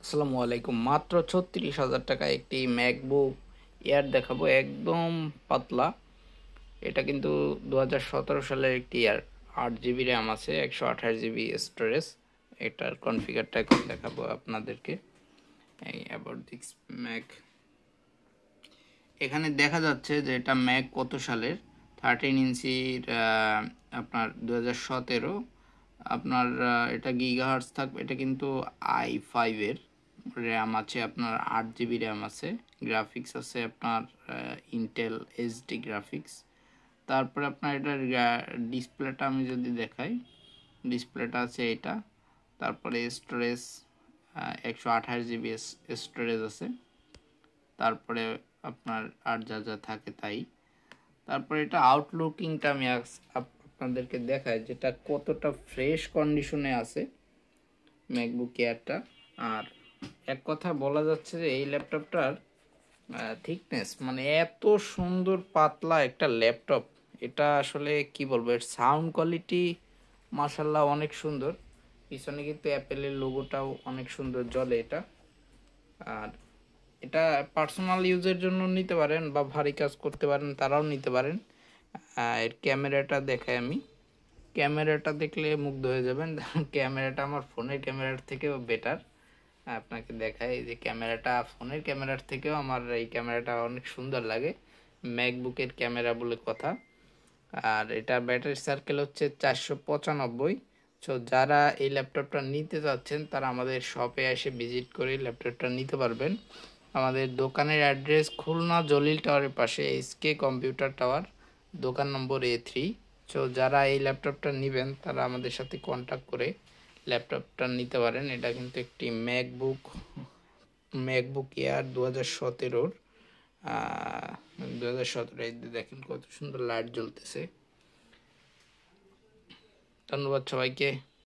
আসসালামু আলাইকুম। মাত্র ৩৬,০০০ টাকায় একটি ম্যাকবুক এয়ার দেখাবো, একদম পাতলা। এটা কিন্তু 2017 সালের একটি এয়ার। 8 জিবি র্যাম আছে, 128 জিবি স্টোরেজ। এটার কনফিগারটা এখন দেখাবো আপনাদেরকে। এই অ্যাবাউট দিস ম্যাক, এখানে দেখা যাচ্ছে যে এটা ম্যাক কত সালের, 13 ইঞ্চির, আপনার 2017। আপনার এটা গিগাহার্টজ থাকবে। এটা কিন্তু i5-এর র্যাম আছে, আপনার 8 জিবি র্যাম আছে, গ্রাফিক্স আছে আপনার ইন্টেল এইচডি গ্রাফিক্স। তারপরে আপনার এটার ডিসপ্লেটা আমি যদি দেখাই, ডিসপ্লেটা আছে এটা। তারপরে স্টোরেজ 128 জিবি স্টোরেজ আছে। তারপরে আপনার আর যা যা থাকে তাই। তারপরে এটা আউটলুকিংটা আমি আপনাদেরকে দেখাই যেটা কতটা ফ্রেশ কন্ডিশনে আছে ম্যাকবুক এয়ারটা। আর এক কথা বলা যাচ্ছে যে এই ল্যাপটপটার থিকনেস, মানে এত সুন্দর পাতলা একটা ল্যাপটপ। এটা আসলে কি বলবো, এর সাউন্ড কোয়ালিটি মাশাল্লাহ অনেক সুন্দর। পিছনে কিন্তু অ্যাপেলের লোগোটাও অনেক সুন্দর জ্বলে এটা। আর এটা পার্সোনাল ইউজের জন্য নিতে পারেন, বা ভারী কাজ করতে পারেন তারাও নিতে পারেন। এর ক্যামেরাটা দেখাই আমি। ক্যামেরাটা দেখলে মুগ্ধ হয়ে যাবেন। ক্যামেরাটা আমার ফোনের ক্যামেরার থেকেও বেটার। আপনাকে দেখাই যে ক্যামেরাটা ফোনের ক্যামেরার থেকেও আমার এই ক্যামেরাটা অনেক সুন্দর লাগে, ম্যাকবুকের ক্যামেরা বলে কথা। আর এটা ব্যাটারি সার্কেল হচ্ছে 495। সো যারা এই ল্যাপটপটা নিতে চাচ্ছেন তারা আমাদের শপে এসে ভিজিট করে ল্যাপটপটা নিতে পারবেন। আমাদের দোকানের অ্যাড্রেস খুলনা জলিল টাওয়ারের পাশে, এসকে কম্পিউটার টাওয়ার, দোকান নম্বর A3। সো যারা এই ল্যাপটপটা নেবেন তারা আমাদের সাথে কন্ট্যাক্ট করে ল্যাপটপটা নিতে পারেন। এটা কিন্তু একটি ম্যাকবুক এয়ার 2017-র। 2017 দেখেন কত সুন্দর লাইট জ্বলতেছে। ধন্যবাদ সবাইকে।